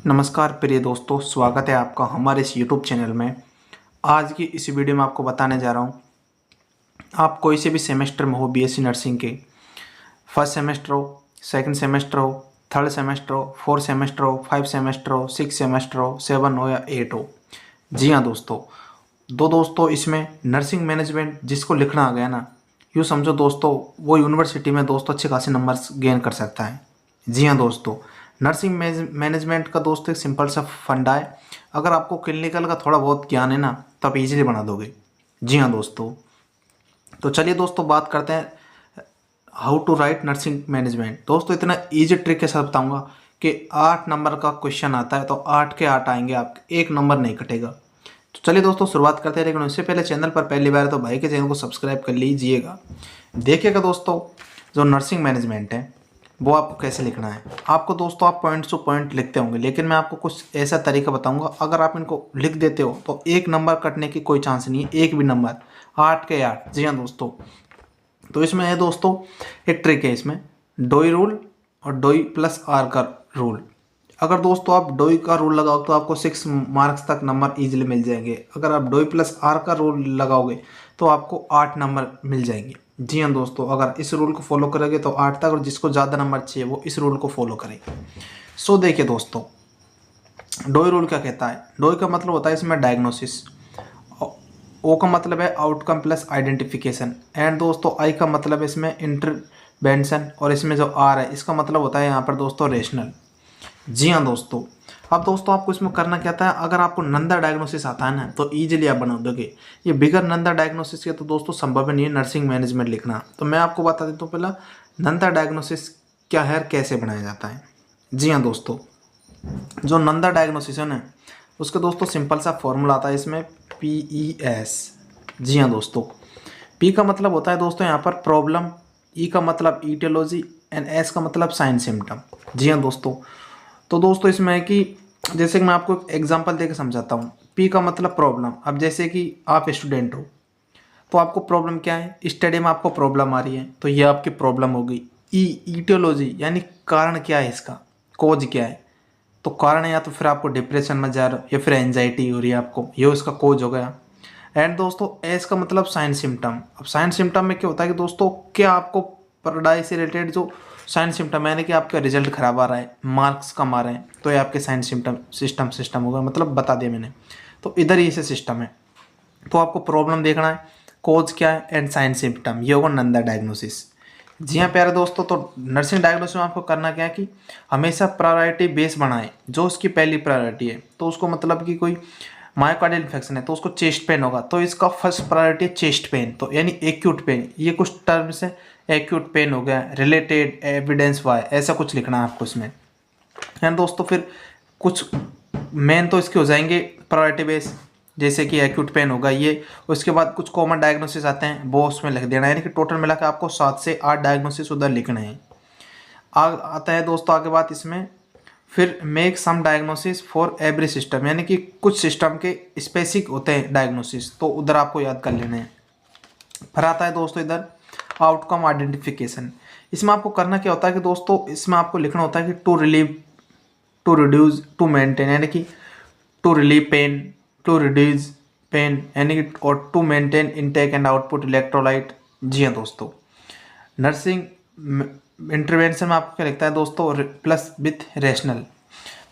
नमस्कार प्रिय दोस्तों, स्वागत है आपका हमारे इस यूट्यूब चैनल में। आज की इस वीडियो में आपको बताने जा रहा हूँ, आप कोई से भी सेमेस्टर में हो, बीएससी नर्सिंग के फर्स्ट सेमेस्टर हो, सेकंड सेमेस्टर हो, थर्ड सेमेस्टर हो, फोर्थ सेमेस्टर हो, 5 सेमेस्टर हो, 6 सेमेस्टर हो, 7 हो या 8 हो। जी हाँ दोस्तों इसमें नर्सिंग मैनेजमेंट जिसको लिखना आ गया ना, यूँ समझो दोस्तों, वो यूनिवर्सिटी में दोस्तों अच्छे खासे नंबर्स गेन कर सकता है। जी हाँ दोस्तों, नर्सिंग मैनेजमेंट का दोस्तों एक सिंपल सा फंडा है। अगर आपको क्लिनिकल का थोड़ा बहुत ज्ञान है ना, तो आप इजीली बना दोगे। जी हाँ दोस्तों, तो चलिए दोस्तों बात करते हैं how to write nursing management. दोस्तों इतना इजी ट्रिक के साथ बताऊंगा कि 8 नंबर का क्वेश्चन आता है तो 8 के 8 आएंगे, आपके एक नंबर नहीं कटेगा। तो चलिए दोस्तों शुरुआत करते हैं, लेकिन उससे पहले चैनल पर पहली बार है तो भाई के चैनल को सब्सक्राइब कर लीजिएगा। देखिएगा दोस्तों, जो नर्सिंग मैनेजमेंट है वो आपको कैसे लिखना है। आपको दोस्तों आप पॉइंट टू पॉइंट लिखते होंगे, लेकिन मैं आपको कुछ ऐसा तरीका बताऊंगा, अगर आप इनको लिख देते हो तो एक नंबर कटने की कोई चांस नहीं है, एक भी नंबर। 8 के 8। जी हाँ दोस्तों, तो इसमें है दोस्तों एक ट्रिक है इसमें, डोई रूल और डोई प्लस आर का रूल। अगर दोस्तों आप डोई का रूल लगाओ तो आपको 6 मार्क्स तक नंबर इजीली मिल जाएंगे। अगर आप डोई प्लस आर का रूल लगाओगे तो आपको 8 नंबर मिल जाएंगे। जी हाँ दोस्तों, अगर इस रूल को फॉलो करोगे तो 8 तक, और जिसको ज़्यादा नंबर चाहिए वो इस रूल को फॉलो करेगा। सो देखिए दोस्तों, डोई रूल क्या कहता है। डोई का मतलब होता है इसमें डायग्नोसिस, ओ का मतलब है आउटकम प्लस आइडेंटिफिकेशन, एंड दोस्तों आई का मतलब है इसमें इंटरवेंशन, और इसमें जो आर है इसका मतलब होता है यहाँ पर दोस्तों रेशनल। जी हाँ दोस्तों, अब दोस्तों आपको इसमें करना क्या था, अगर आपको नंदा डायग्नोसिस आता है ना तो ईजिली आप बना दोगे। ये बिगर नंदा डायग्नोसिस के तो दोस्तों संभव नहीं है नर्सिंग मैनेजमेंट लिखना। तो मैं आपको बता देता हूँ पहला नंदा डायग्नोसिस क्या है, कैसे बनाया जाता है। जी हाँ दोस्तों, जो नंदा डायग्नोसिस है ना, उसका दोस्तों सिंपल सा फॉर्मूला आता है इसमें, PES। जी हाँ दोस्तों, P का मतलब होता है दोस्तों यहाँ पर प्रॉब्लम, E का मतलब ईटियोलॉजी, एंड S का मतलब साइन सिम्टम। जी हाँ दोस्तों, तो दोस्तों इसमें है कि जैसे कि मैं आपको एक एग्जांपल देकर समझाता हूँ। P का मतलब प्रॉब्लम, अब जैसे कि आप स्टूडेंट हो तो आपको प्रॉब्लम क्या है, स्टडी में आपको प्रॉब्लम आ रही है तो ये आपकी प्रॉब्लम हो गई। ईटियोलॉजी यानी कारण क्या है, इसका कोज क्या है। तो कारण है या तो फिर आपको डिप्रेशन में जा रहे हो या फिर एंजाइटी हो रही है आपको, ये उसका कोज हो गया। एंड दोस्तों एस का मतलब साइन सिम्टम। अब साइन सिम्टम में क्या होता है कि दोस्तों क्या आपको पढ़ाई से रिलेटेड जो साइन सिम्टम यानी कि आपका रिजल्ट खराब आ रहा है, मार्क्स कम आ रहे हैं, तो ये आपके साइन सिस्टम होगा, मतलब बता दिया मैंने। तो इधर ही से सिस्टम है, तो आपको प्रॉब्लम देखना है, कोज क्या है एंड साइन सिम्टम, ये होगा नंदा डायग्नोसिस। जी हाँ प्यारे दोस्तों, तो नर्सिंग डायग्नोसिस में आपको करना क्या है कि हमेशा प्रायोरिटी बेस बनाएं, जो उसकी पहली प्रायोरिटी है। तो उसको मतलब कि कोई मायोकार्डियल इन्फेक्शन है तो उसको चेस्ट पेन होगा, तो इसका फर्स्ट प्रायोरिटी है चेस्ट पेन, तो यानी एक्यूट पेन। ये कुछ टर्म्स है, एक्यूट पेन हो गया, रिलेटेड एविडेंस वाई, ऐसा कुछ लिखना है आपको इसमें। एंड दोस्तों फिर कुछ मेन तो इसके हो जाएंगे प्रायोरिटी बेस, जैसे कि एक्यूट पेन होगा ये। उसके बाद कुछ कॉमन डायग्नोसिस आते हैं वो उसमें लिख देना है, यानी कि टोटल मिला के आपको 7 से 8 डायग्नोसिस उधर लिखने हैं। आता है दोस्तों आगे बात इसमें, फिर make some diagnosis for every system, यानी कि कुछ सिस्टम के स्पेसिफिक होते हैं डायग्नोसिस, तो उधर आपको याद कर लेने हैं। फिर आता है दोस्तों इधर आउटकम आइडेंटिफिकेशन। इसमें आपको करना क्या होता है कि दोस्तों इसमें आपको लिखना होता है कि to relieve, to reduce, to maintain, यानी कि to relieve pain, to reduce pain, यानी कि और to maintain intake and output electrolyte. जी हाँ दोस्तों, नर्सिंग इंटरवेंशन में आपको क्या लिखता है दोस्तों, प्लस विथ रेशनल।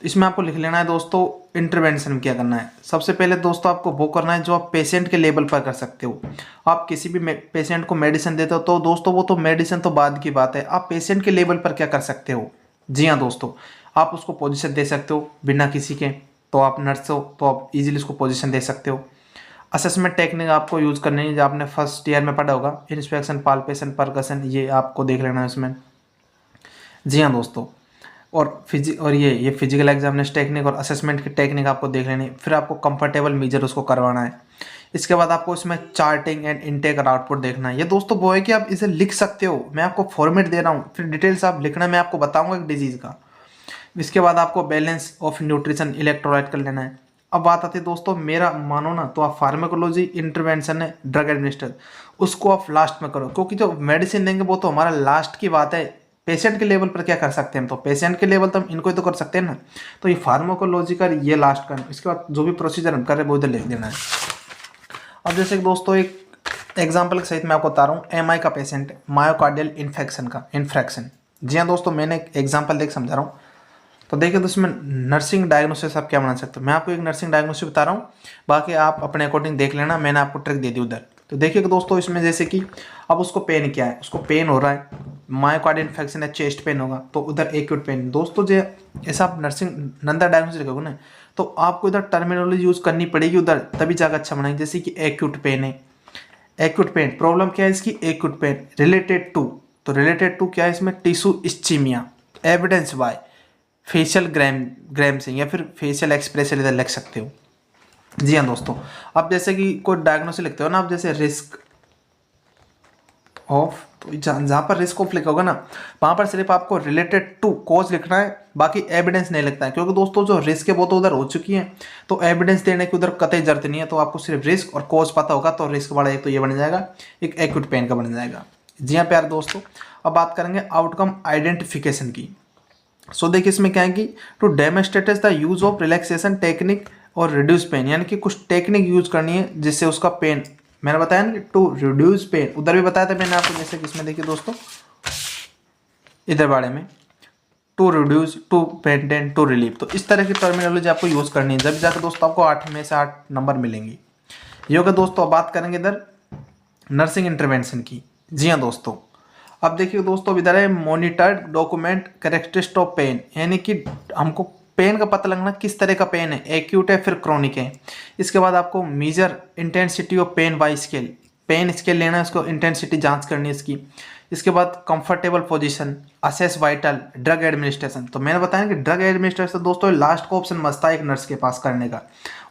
इसमें आपको लिख लेना है दोस्तों इंटरवेंशन में क्या करना है। सबसे पहले दोस्तों आपको वो करना है जो आप पेशेंट के लेवल पर कर सकते हो। आप किसी भी पेशेंट को मेडिसिन देते हो तो दोस्तों वो तो मेडिसिन तो बाद की बात है, आप पेशेंट के लेवल पर क्या कर सकते हो। जी हाँ दोस्तों, आप उसको पोजीशन दे सकते हो बिना किसी के, तो आप नर्स हो तो आप इजीली उसको पोजीशन दे सकते हो। असेसमेंट टेक्निक आपको यूज़ करनी है, जो आपने फर्स्ट ईयर में पढ़ा होगा, इंस्पेक्शन, पाल्पेशन, परकशन, ये आपको देख लेना है इसमें। जी हाँ दोस्तों, और ये फिजिकल एग्जामिनेशन टेक्निक और असेसमेंट की टेक्निक आपको देख लेनी है। फिर आपको कंफर्टेबल मेजर उसको करवाना है। इसके बाद आपको इसमें चार्टिंग एंड इनटेक और आउटपुट देखना है। ये दोस्तों वो है कि आप इसे लिख सकते हो, मैं आपको फॉर्मेट दे रहा हूँ, फिर डिटेल्स आप लिखना मैं आपको बताऊंगा एक डिजीज़ का। इसके बाद आपको बैलेंस ऑफ न्यूट्रिशन इलेक्ट्रोलाइट कर लेना है। अब बात आती है दोस्तों, मेरा मानो ना तो आप फार्माकोलॉजी इंटरवेंशन है, ड्रग एडमिनिस्टर, उसको आप लास्ट में करो, क्योंकि जो मेडिसिन देंगे वो तो हमारा लास्ट की बात है, पेशेंट के लेवल पर क्या कर सकते हैं हम, तो पेशेंट के लेवल तो हम इनको ही तो कर सकते हैं ना। तो ये फार्माकोलॉजिकल ये लास्ट का, इसके बाद जो भी प्रोसीजर हम कर रहे हैं वो इधर लिख देना है। अब जैसे कि दोस्तों एक एग्जाम्पल के सहित मैं आपको बता रहा हूँ, एमआई का पेशेंट है, मायोकार्डियल इन्फेक्शन। जी हाँ दोस्तों, मैंने एक एग्जाम्पल देख समझा रहा हूँ। तो देखिए तो इसमें नर्सिंग डायग्नोसिस आप क्या बना सकते हो, मैं आपको एक नर्सिंग डायग्नोसिस बता रहा हूँ, बाकी आप अपने अकॉर्डिंग देख लेना, मैंने आपको ट्रिक दे दी उधर। तो देखिए कि दोस्तों इसमें जैसे कि अब उसको पेन क्या है, उसको पेन हो रहा है, मायोकार्डियल इन्फेक्शन है, चेस्ट पेन होगा, तो उधर एक्यूट पेन। दोस्तों जो ऐसा आप नर्सिंग नंदा डायग्नोसिस लिखोगे ना, तो आपको इधर टर्मिनोलॉजी यूज़ करनी पड़ेगी उधर, तभी जाकर अच्छा बनाएंगे। जैसे कि एक्यूट पेन है, एक्यूट पेन प्रॉब्लम क्या है इसकी, एक्यूट पेन रिलेटेड टू, तो रिलेटेड टू क्या है इसमें, tissue ischaemia, evidence by facial grimacing या फिर फेशियल एक्सप्रेशन इधर लिख सकते हो। जी हाँ दोस्तों, अब जैसे कि कोई डायग्नोसिस लिखते हो ना आप, जैसे रिस्क ऑफ, तो जहाँ पर रिस्क ऑफ लिखा होगा ना, वहाँ पर सिर्फ आपको रिलेटेड टू कॉज लिखना है, बाकी एविडेंस नहीं लिखता है, क्योंकि दोस्तों जो रिस्क है वो तो उधर हो चुकी है, तो एविडेंस देने की उधर कतई जरूरत नहीं है। तो आपको सिर्फ रिस्क और कॉज पता होगा, तो रिस्क वाला एक तो ये बन जाएगा, एक एक्यूट पेन का बन जाएगा। जी हाँ प्यारे दोस्तों, अब बात करेंगे आउटकम आइडेंटिफिकेशन की। सो देखिए इसमें क्या है कि to demonstrate the use of relaxation technique और रिड्यूस पेन, यानी कि कुछ टेक्निक यूज करनी है जिससे उसका पेन, मैंने बताया ना टू रिड्यूस पेन, उधर भी बताया था मैंने आपको, जैसे कि इसमें देखिए दोस्तों इधर बारे में, टू रिड्यूस, टू पेंटेन, टू रिलीव, तो इस तरह की टर्मिनोलॉजी आपको यूज करनी है, जब जाकर दोस्तों आपको 8 में से 8 नंबर मिलेंगे। ये होगा दोस्तों। अब बात करेंगे इधर नर्सिंग इंटरवेंशन की। जी हाँ दोस्तों, अब देखिए दोस्तों इधर है monitored document characteristic of pain, यानी कि हमको पेन का पता लगना किस तरह का पेन है, एक्यूट है फिर क्रॉनिक है। इसके बाद आपको measure intensity of pain by scale, pain scale लेना है, उसको इंटेंसिटी जांच करनी है इसकी। इसके बाद comfortable position, assess vital, drug administration. तो मैंने बताया कि ड्रग एडमिनिस्ट्रेशन दोस्तों लास्ट का ऑप्शन बचता है एक नर्स के पास करने का,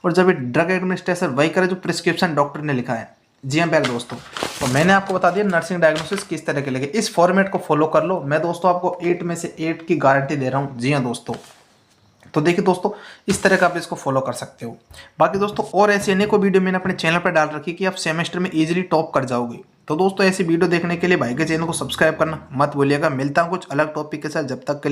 और जब ये ड्रग एडमिनिस्ट्रेशन वही करे जो प्रिस्क्रिप्शन डॉक्टर ने लिखा है। जी हाँ प्यारे दोस्तों, तो मैंने आपको बता दिया नर्सिंग डायग्नोसिस किस तरह के लगे, इस फॉर्मेट को फॉलो कर लो, मैं दोस्तों आपको 8 में से 8 की गारंटी दे रहा हूँ। जी हाँ दोस्तों, तो देखिए दोस्तों इस तरह का आप इसको फॉलो कर सकते हो। बाकी दोस्तों और ऐसी अनेकों वीडियो मैंने अपने चैनल पर डाल रखी कि आप सेमेस्टर में इजीली टॉप कर जाओगे। तो दोस्तों ऐसी वीडियो देखने के लिए भाई के चैनल को सब्सक्राइब करना मत भूलिएगा। मिलता हूँ कुछ अलग टॉपिक के साथ, जब तक के लिए